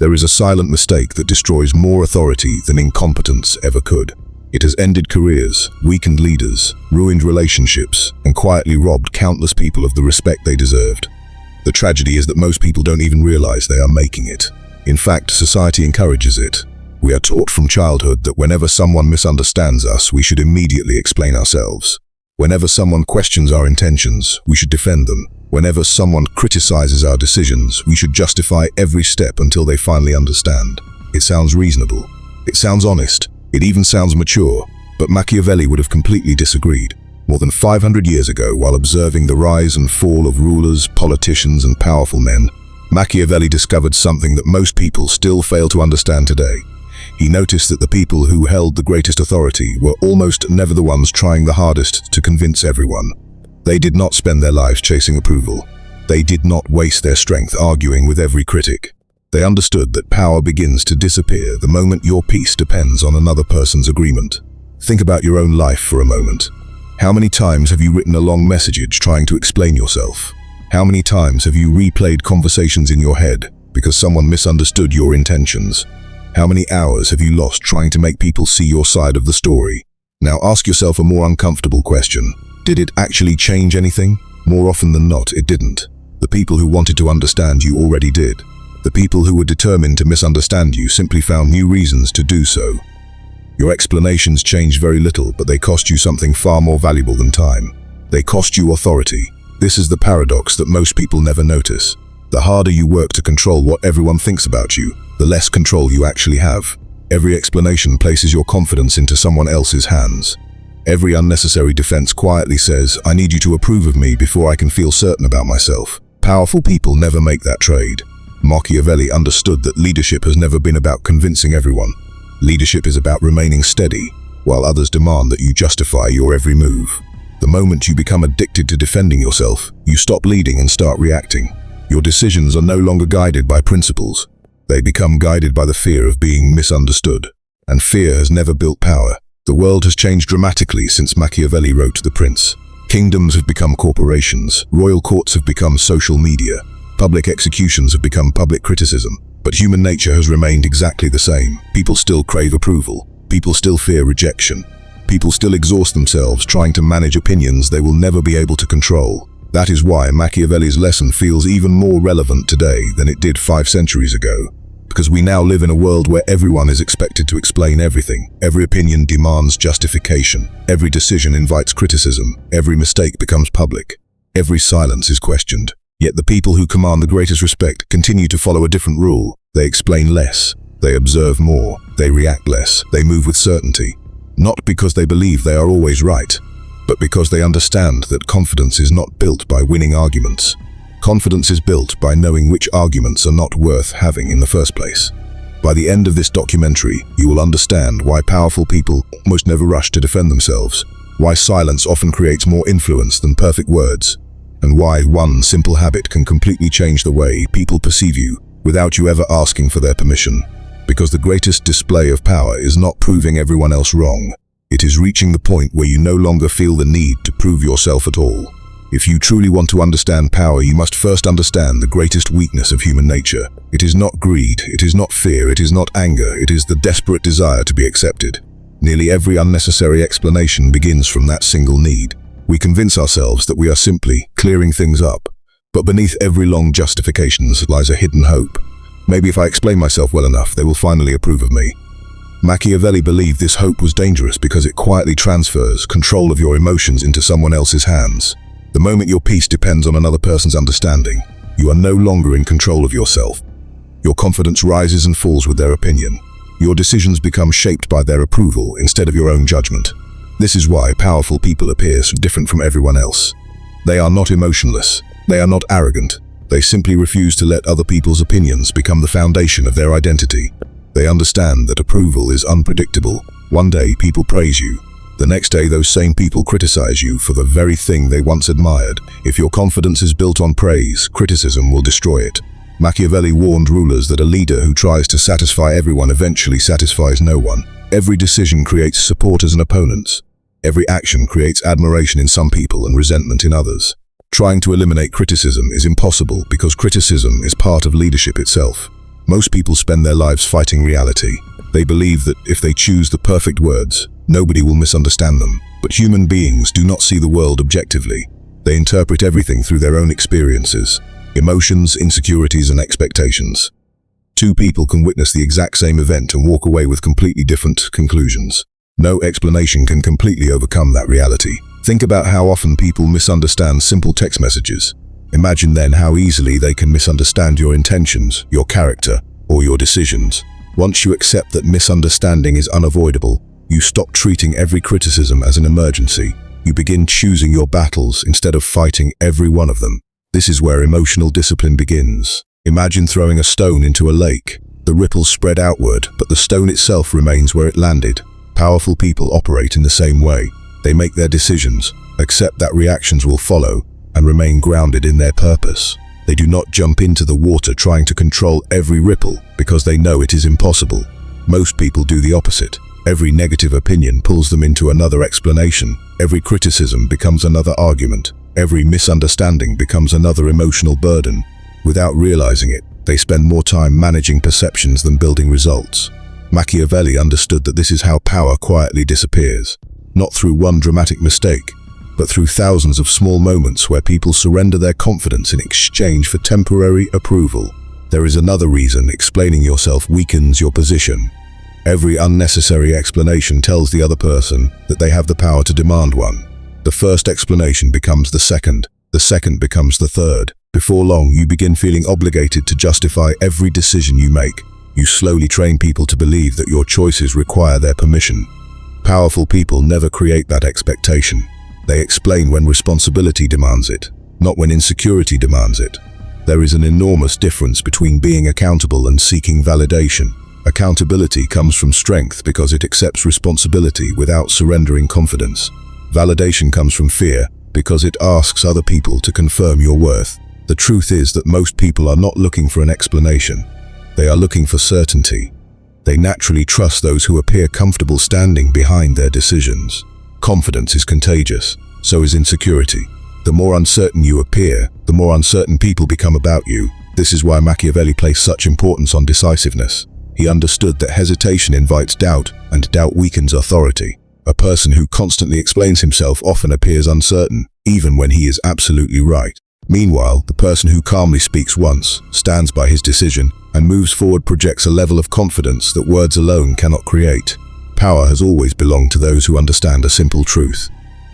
There is a silent mistake that destroys more authority than incompetence ever could. It has ended careers, weakened leaders, ruined relationships, and quietly robbed countless people of the respect they deserved. The tragedy is that most people don't even realize they are making it. In fact, society encourages it. We are taught from childhood that whenever someone misunderstands us, we should immediately explain ourselves. Whenever someone questions our intentions, we should defend them. Whenever someone criticizes our decisions, we should justify every step until they finally understand. It sounds reasonable. It sounds honest. It even sounds mature. But Machiavelli would have completely disagreed. More than 500 years ago, while observing the rise and fall of rulers, politicians, and powerful men, Machiavelli discovered something that most people still fail to understand today. He noticed that the people who held the greatest authority were almost never the ones trying the hardest to convince everyone. They did not spend their lives chasing approval. They did not waste their strength arguing with every critic. They understood that power begins to disappear the moment your peace depends on another person's agreement. Think about your own life for a moment. How many times have you written a long message trying to explain yourself? How many times have you replayed conversations in your head because someone misunderstood your intentions? How many hours have you lost trying to make people see your side of the story? Now ask yourself a more uncomfortable question. Did it actually change anything? More often than not, it didn't. The people who wanted to understand you already did. The people who were determined to misunderstand you simply found new reasons to do so. Your explanations changed very little, but they cost you something far more valuable than time. They cost you authority. This is the paradox that most people never notice. The harder you work to control what everyone thinks about you, the less control you actually have. Every explanation places your confidence into someone else's hands. Every unnecessary defense quietly says, I need you to approve of me before I can feel certain about myself. Powerful people never make that trade. Machiavelli understood that leadership has never been about convincing everyone. Leadership is about remaining steady, while others demand that you justify your every move. The moment you become addicted to defending yourself, you stop leading and start reacting. Your decisions are no longer guided by principles. They become guided by the fear of being misunderstood. And fear has never built power. The world has changed dramatically since Machiavelli wrote The Prince. Kingdoms have become corporations, royal courts have become social media, public executions have become public criticism. But human nature has remained exactly the same. People still crave approval. People still fear rejection. People still exhaust themselves trying to manage opinions they will never be able to control. That is why Machiavelli's lesson feels even more relevant today than it did 5 centuries ago. Because we now live in a world where everyone is expected to explain everything. Every opinion demands justification. Every decision invites criticism. Every mistake becomes public. Every silence is questioned. Yet the people who command the greatest respect continue to follow a different rule. They explain less. They observe more. They react less. They move with certainty. Not because they believe they are always right, but because they understand that confidence is not built by winning arguments. Confidence is built by knowing which arguments are not worth having in the first place. By the end of this documentary, you will understand why powerful people almost never rush to defend themselves, why silence often creates more influence than perfect words, and why one simple habit can completely change the way people perceive you without you ever asking for their permission. Because the greatest display of power is not proving everyone else wrong. It is reaching the point where you no longer feel the need to prove yourself at all. If you truly want to understand power, you must first understand the greatest weakness of human nature. It is not greed, it is not fear, it is not anger, it is the desperate desire to be accepted. Nearly every unnecessary explanation begins from that single need. We convince ourselves that we are simply clearing things up, but beneath every long justification lies a hidden hope. Maybe if I explain myself well enough, they will finally approve of me. Machiavelli believed this hope was dangerous because it quietly transfers control of your emotions into someone else's hands. The moment your peace depends on another person's understanding, you are no longer in control of yourself. Your confidence rises and falls with their opinion. Your decisions become shaped by their approval instead of your own judgment. This is why powerful people appear so different from everyone else. They are not emotionless. They are not arrogant. They simply refuse to let other people's opinions become the foundation of their identity. They understand that approval is unpredictable. One day people praise you. The next day those same people criticize you for the very thing they once admired. If your confidence is built on praise, criticism will destroy it. Machiavelli warned rulers that a leader who tries to satisfy everyone eventually satisfies no one. Every decision creates supporters and opponents. Every action creates admiration in some people and resentment in others. Trying to eliminate criticism is impossible because criticism is part of leadership itself. Most people spend their lives fighting reality. They believe that if they choose the perfect words, nobody will misunderstand them. But human beings do not see the world objectively. They interpret everything through their own experiences, emotions, insecurities, and expectations. Two people can witness the exact same event and walk away with completely different conclusions. No explanation can completely overcome that reality. Think about how often people misunderstand simple text messages. Imagine then how easily they can misunderstand your intentions, your character, or your decisions. Once you accept that misunderstanding is unavoidable, you stop treating every criticism as an emergency. You begin choosing your battles instead of fighting every one of them. This is where emotional discipline begins. Imagine throwing a stone into a lake. The ripples spread outward, but the stone itself remains where it landed. Powerful people operate in the same way. They make their decisions, accept that reactions will follow, and remain grounded in their purpose. They do not jump into the water trying to control every ripple because they know it is impossible. Most people do the opposite. Every negative opinion pulls them into another explanation. Every criticism becomes another argument. Every misunderstanding becomes another emotional burden. Without realizing it, they spend more time managing perceptions than building results. Machiavelli understood that this is how power quietly disappears. Not through one dramatic mistake, but through thousands of small moments where people surrender their confidence in exchange for temporary approval. There is another reason explaining yourself weakens your position. Every unnecessary explanation tells the other person that they have the power to demand one. The first explanation becomes the second becomes the third. Before long, you begin feeling obligated to justify every decision you make. You slowly train people to believe that your choices require their permission. Powerful people never create that expectation. They explain when responsibility demands it, not when insecurity demands it. There is an enormous difference between being accountable and seeking validation. Accountability comes from strength because it accepts responsibility without surrendering confidence. Validation comes from fear because it asks other people to confirm your worth. The truth is that most people are not looking for an explanation. They are looking for certainty. They naturally trust those who appear comfortable standing behind their decisions. Confidence is contagious, so is insecurity. The more uncertain you appear, the more uncertain people become about you. This is why Machiavelli placed such importance on decisiveness. He understood that hesitation invites doubt, and doubt weakens authority. A person who constantly explains himself often appears uncertain, even when he is absolutely right. Meanwhile, the person who calmly speaks once, stands by his decision, and moves forward projects a level of confidence that words alone cannot create. Power has always belonged to those who understand a simple truth.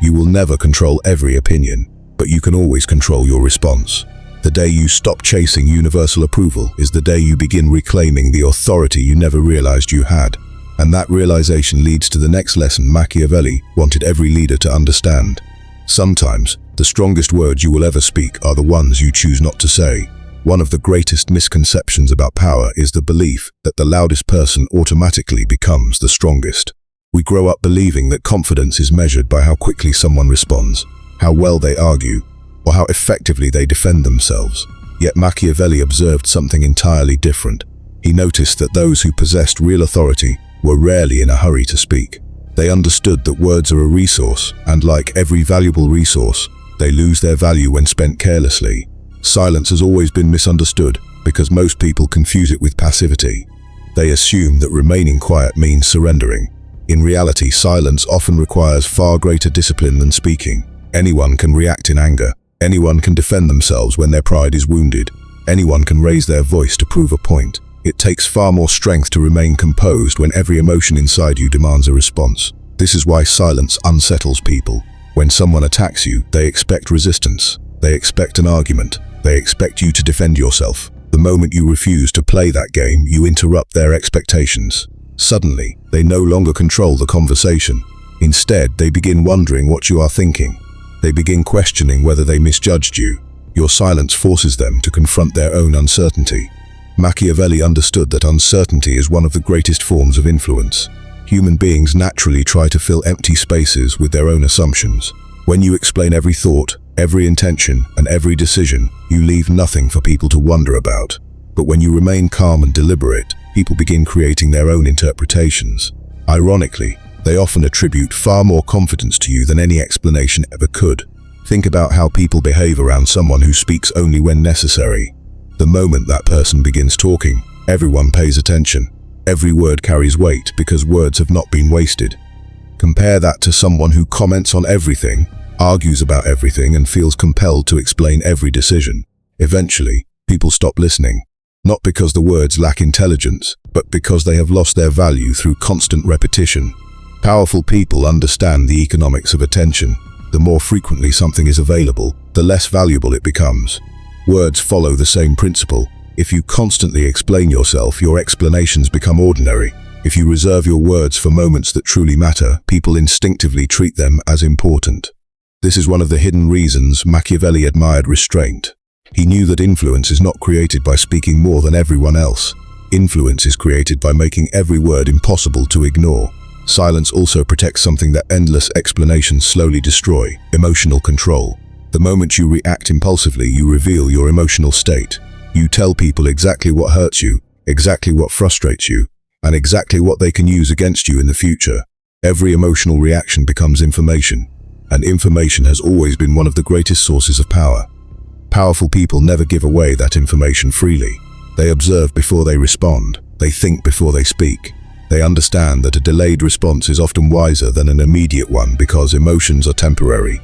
You will never control every opinion, but you can always control your response. The day you stop chasing universal approval is the day you begin reclaiming the authority you never realized you had. And that realization leads to the next lesson Machiavelli wanted every leader to understand. Sometimes, the strongest words you will ever speak are the ones you choose not to say. One of the greatest misconceptions about power is the belief that the loudest person automatically becomes the strongest. We grow up believing that confidence is measured by how quickly someone responds, how well they argue, or how effectively they defend themselves. Yet Machiavelli observed something entirely different. He noticed that those who possessed real authority were rarely in a hurry to speak. They understood that words are a resource, and like every valuable resource, they lose their value when spent carelessly. Silence has always been misunderstood because most people confuse it with passivity. They assume that remaining quiet means surrendering. In reality, silence often requires far greater discipline than speaking. Anyone can react in anger. Anyone can defend themselves when their pride is wounded. Anyone can raise their voice to prove a point. It takes far more strength to remain composed when every emotion inside you demands a response. This is why silence unsettles people. When someone attacks you, they expect resistance. They expect an argument. They expect you to defend yourself. The moment you refuse to play that game, you interrupt their expectations. Suddenly, they no longer control the conversation. Instead, they begin wondering what you are thinking. They begin questioning whether they misjudged you. Your silence forces them to confront their own uncertainty. Machiavelli understood that uncertainty is one of the greatest forms of influence. Human beings naturally try to fill empty spaces with their own assumptions. When you explain every thought, every intention, and every decision, you leave nothing for people to wonder about. But when you remain calm and deliberate, people begin creating their own interpretations. Ironically, they often attribute far more confidence to you than any explanation ever could. Think about how people behave around someone who speaks only when necessary. The moment that person begins talking, Everyone pays attention. Every word carries weight because words have not been wasted. Compare that to someone who comments on everything, argues about everything, and feels compelled to explain every decision. Eventually, people stop listening, not because the words lack intelligence, but because they have lost their value through constant repetition. Powerful people understand the economics of attention. The more frequently something is available, the less valuable it becomes. Words follow the same principle. If you constantly explain yourself, your explanations become ordinary. If you reserve your words for moments that truly matter, people instinctively treat them as important. This is one of the hidden reasons Machiavelli admired restraint. He knew that influence is not created by speaking more than everyone else. Influence is created by making every word impossible to ignore. Silence also protects something that endless explanations slowly destroy: emotional control. The moment you react impulsively, you reveal your emotional state. You tell people exactly what hurts you, exactly what frustrates you, and exactly what they can use against you in the future. Every emotional reaction becomes information, and information has always been one of the greatest sources of power. Powerful people never give away that information freely. They observe before they respond. They think before they speak. They understand that a delayed response is often wiser than an immediate one because emotions are temporary.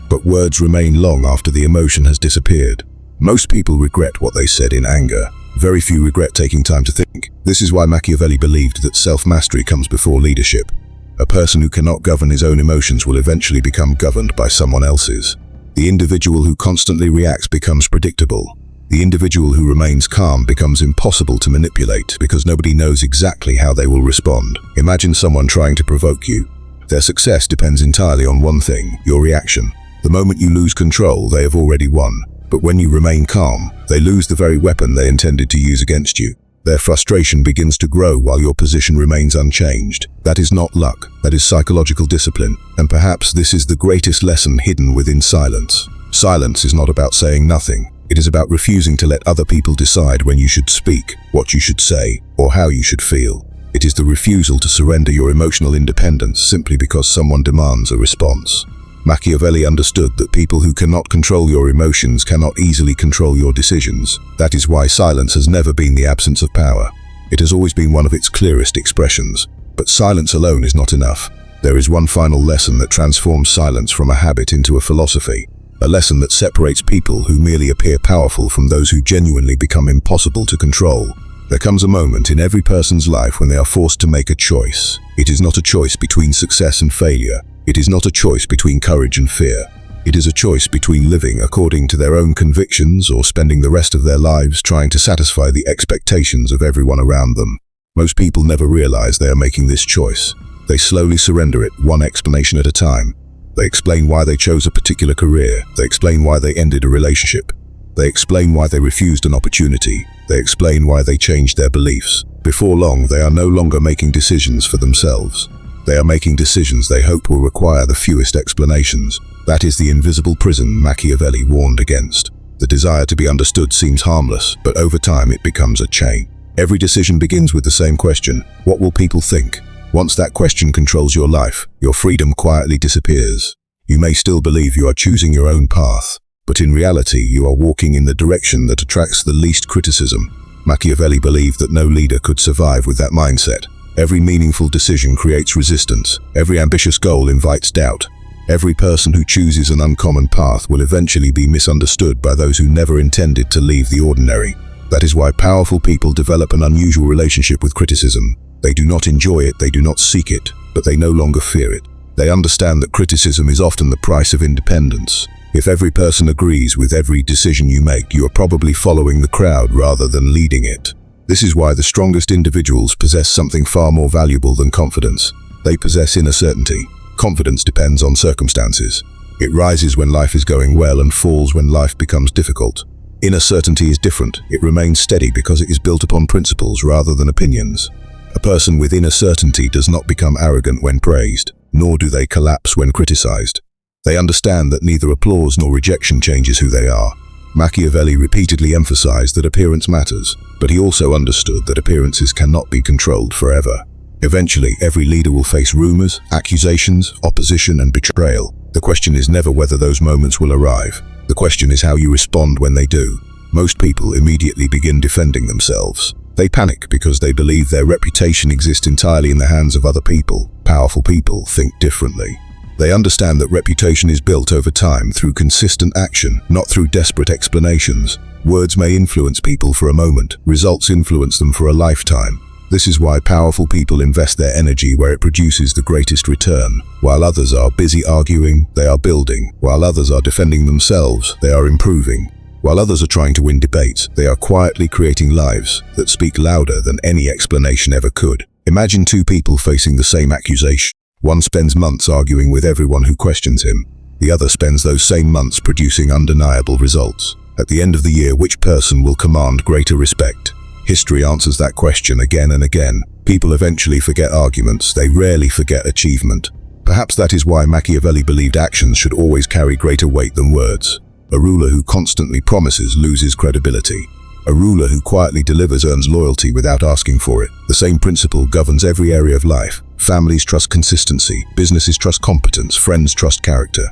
But words remain long after the emotion has disappeared. Most people regret what they said in anger. Very few regret taking time to think. This is why Machiavelli believed that self-mastery comes before leadership. A person who cannot govern his own emotions will eventually become governed by someone else's. The individual who constantly reacts becomes predictable. The individual who remains calm becomes impossible to manipulate because nobody knows exactly how they will respond. Imagine someone trying to provoke you. Their success depends entirely on one thing: your reaction. The moment you lose control, they have already won. But when you remain calm, they lose the very weapon they intended to use against you. Their frustration begins to grow while your position remains unchanged. That is not luck, that is psychological discipline. And perhaps this is the greatest lesson hidden within silence. Silence is not about saying nothing. It is about refusing to let other people decide when you should speak, what you should say, or how you should feel. It is the refusal to surrender your emotional independence simply because someone demands a response. Machiavelli understood that people who cannot control your emotions cannot easily control your decisions. That is why silence has never been the absence of power. It has always been one of its clearest expressions. But silence alone is not enough. There is one final lesson that transforms silence from a habit into a philosophy. A lesson that separates people who merely appear powerful from those who genuinely become impossible to control. There comes a moment in every person's life when they are forced to make a choice. It is not a choice between success and failure. It is not a choice between courage and fear. It is a choice between living according to their own convictions or spending the rest of their lives trying to satisfy the expectations of everyone around them. Most people never realize they are making this choice. They slowly surrender it, one explanation at a time. They explain why they chose a particular career. They explain why they ended a relationship. They explain why they refused an opportunity. They explain why they changed their beliefs. Before long, they are no longer making decisions for themselves. They are making decisions they hope will require the fewest explanations. That is the invisible prison Machiavelli warned against. The desire to be understood seems harmless, but over time it becomes a chain. Every decision begins with the same question: what will people think? Once that question controls your life, your freedom quietly disappears. You may still believe you are choosing your own path, but in reality you are walking in the direction that attracts the least criticism. Machiavelli believed that no leader could survive with that mindset. Every meaningful decision creates resistance. Every ambitious goal invites doubt. Every person who chooses an uncommon path will eventually be misunderstood by those who never intended to leave the ordinary. That is why powerful people develop an unusual relationship with criticism. They do not enjoy it, they do not seek it, but they no longer fear it. They understand that criticism is often the price of independence. If every person agrees with every decision you make, you are probably following the crowd rather than leading it. This is why the strongest individuals possess something far more valuable than confidence. They possess inner certainty. Confidence depends on circumstances. It rises when life is going well and falls when life becomes difficult. Inner certainty is different. It remains steady because it is built upon principles rather than opinions. A person with inner certainty does not become arrogant when praised, nor do they collapse when criticized. They understand that neither applause nor rejection changes who they are. Machiavelli repeatedly emphasized that appearance matters, but he also understood that appearances cannot be controlled forever. Eventually, every leader will face rumors, accusations, opposition, and betrayal. The question is never whether those moments will arrive. The question is how you respond when they do. Most people immediately begin defending themselves. They panic because they believe their reputation exists entirely in the hands of other people. Powerful people think differently. They understand that reputation is built over time through consistent action, not through desperate explanations. Words may influence people for a moment, results influence them for a lifetime. This is why powerful people invest their energy where it produces the greatest return. While others are busy arguing, they are building. While others are defending themselves, they are improving. While others are trying to win debates, they are quietly creating lives that speak louder than any explanation ever could. Imagine two people facing the same accusation. One spends months arguing with everyone who questions him. The other spends those same months producing undeniable results. At the end of the year, which person will command greater respect? History answers that question again and again. People eventually forget arguments, they rarely forget achievement. Perhaps that is why Machiavelli believed actions should always carry greater weight than words. A ruler who constantly promises loses credibility. A ruler who quietly delivers earns loyalty without asking for it. The same principle governs every area of life. Families trust consistency, businesses trust competence, friends trust character.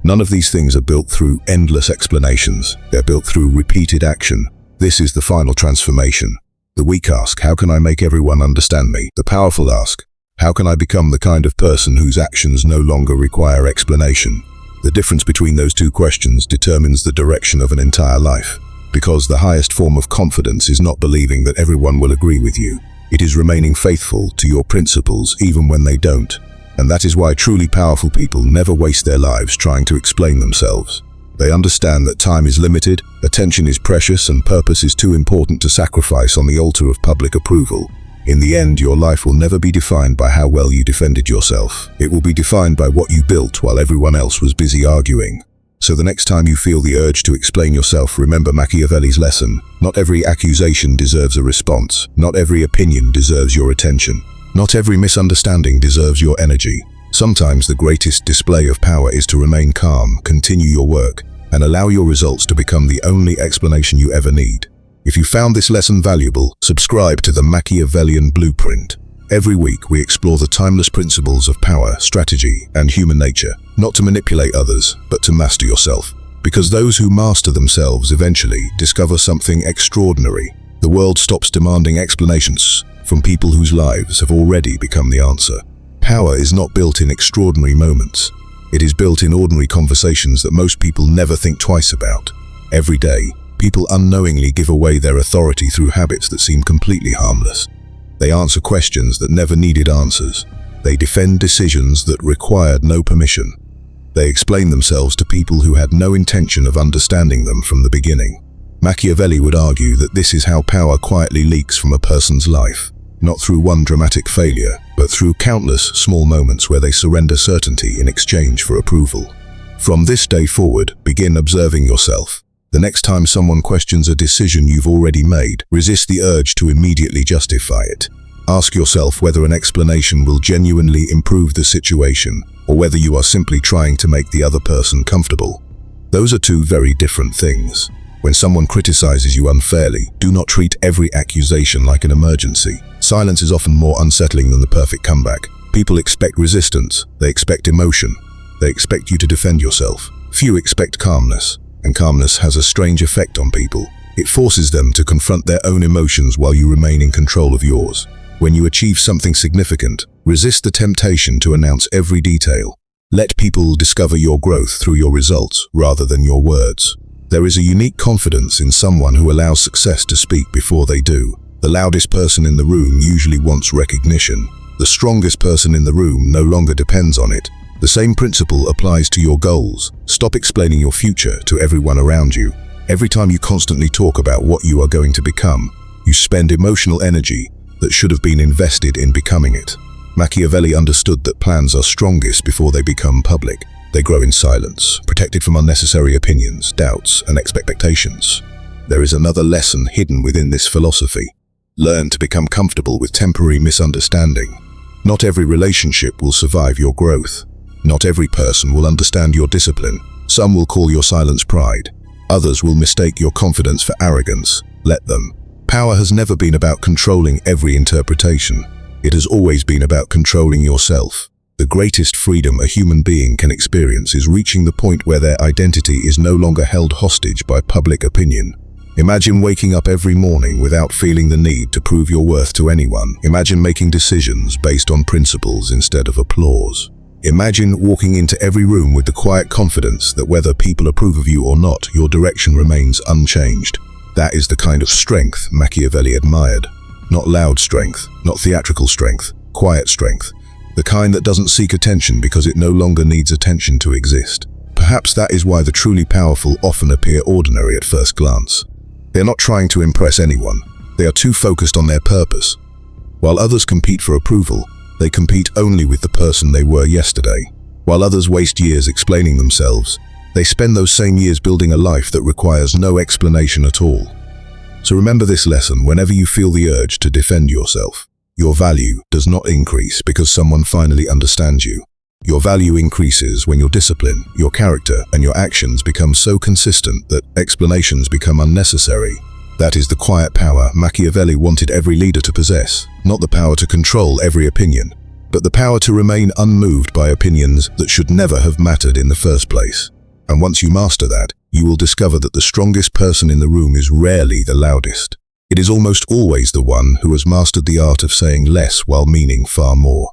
None of these things are built through endless explanations. They're built through repeated action. This is the final transformation. The weak ask, how can I make everyone understand me? The powerful ask, how can I become the kind of person whose actions no longer require explanation? The difference between those two questions determines the direction of an entire life. Because the highest form of confidence is not believing that everyone will agree with you. It is remaining faithful to your principles even when they don't. And that is why truly powerful people never waste their lives trying to explain themselves. They understand that time is limited, attention is precious, and purpose is too important to sacrifice on the altar of public approval. In the end, your life will never be defined by how well you defended yourself. It will be defined by what you built while everyone else was busy arguing. So the next time you feel the urge to explain yourself, remember Machiavelli's lesson. Not every accusation deserves a response. Not every opinion deserves your attention. Not every misunderstanding deserves your energy. Sometimes the greatest display of power is to remain calm, continue your work, and allow your results to become the only explanation you ever need. If you found this lesson valuable, subscribe to the Machiavellian Blueprint. Every week we explore the timeless principles of power, strategy, and human nature, not to manipulate others, but to master yourself. Because those who master themselves eventually discover something extraordinary. The world stops demanding explanations from people whose lives have already become the answer. Power is not built in extraordinary moments. It is built in ordinary conversations that most people never think twice about. Every day, people unknowingly give away their authority through habits that seem completely harmless. They answer questions that never needed answers. They defend decisions that required no permission. They explain themselves to people who had no intention of understanding them from the beginning. Machiavelli would argue that this is how power quietly leaks from a person's life, not through one dramatic failure, but through countless small moments where they surrender certainty in exchange for approval. From this day forward, begin observing yourself. The next time someone questions a decision you've already made, resist the urge to immediately justify it. Ask yourself whether an explanation will genuinely improve the situation, or whether you are simply trying to make the other person comfortable. Those are two very different things. When someone criticizes you unfairly, do not treat every accusation like an emergency. Silence is often more unsettling than the perfect comeback. People expect resistance, they expect emotion, they expect you to defend yourself. Few expect calmness. And calmness has a strange effect on people. It forces them to confront their own emotions while you remain in control of yours. When you achieve something significant, resist the temptation to announce every detail. Let people discover your growth through your results rather than your words. There is a unique confidence in someone who allows success to speak before they do. The loudest person in the room usually wants recognition. The strongest person in the room no longer depends on it. The same principle applies to your goals. Stop explaining your future to everyone around you. Every time you constantly talk about what you are going to become, you spend emotional energy that should have been invested in becoming it. Machiavelli understood that plans are strongest before they become public. They grow in silence, protected from unnecessary opinions, doubts, and expectations. There is another lesson hidden within this philosophy. Learn to become comfortable with temporary misunderstanding. Not every relationship will survive your growth. Not every person will understand your discipline. Some will call your silence pride. Others will mistake your confidence for arrogance. Let them. Power has never been about controlling every interpretation. It has always been about controlling yourself. The greatest freedom a human being can experience is reaching the point where their identity is no longer held hostage by public opinion. Imagine waking up every morning without feeling the need to prove your worth to anyone. Imagine making decisions based on principles instead of applause. Imagine walking into every room with the quiet confidence that whether people approve of you or not, your direction remains unchanged. That is the kind of strength Machiavelli admired. Not loud strength, not theatrical strength, quiet strength. The kind that doesn't seek attention because it no longer needs attention to exist. Perhaps that is why the truly powerful often appear ordinary at first glance. They are not trying to impress anyone. They are too focused on their purpose. While others compete for approval, they compete only with the person they were yesterday. While others waste years explaining themselves, they spend those same years building a life that requires no explanation at all. So remember this lesson whenever you feel the urge to defend yourself. Your value does not increase because someone finally understands you. Your value increases when your discipline, your character, and your actions become so consistent that explanations become unnecessary. That is the quiet power Machiavelli wanted every leader to possess. Not the power to control every opinion, but the power to remain unmoved by opinions that should never have mattered in the first place. And once you master that, you will discover that the strongest person in the room is rarely the loudest. It is almost always the one who has mastered the art of saying less while meaning far more.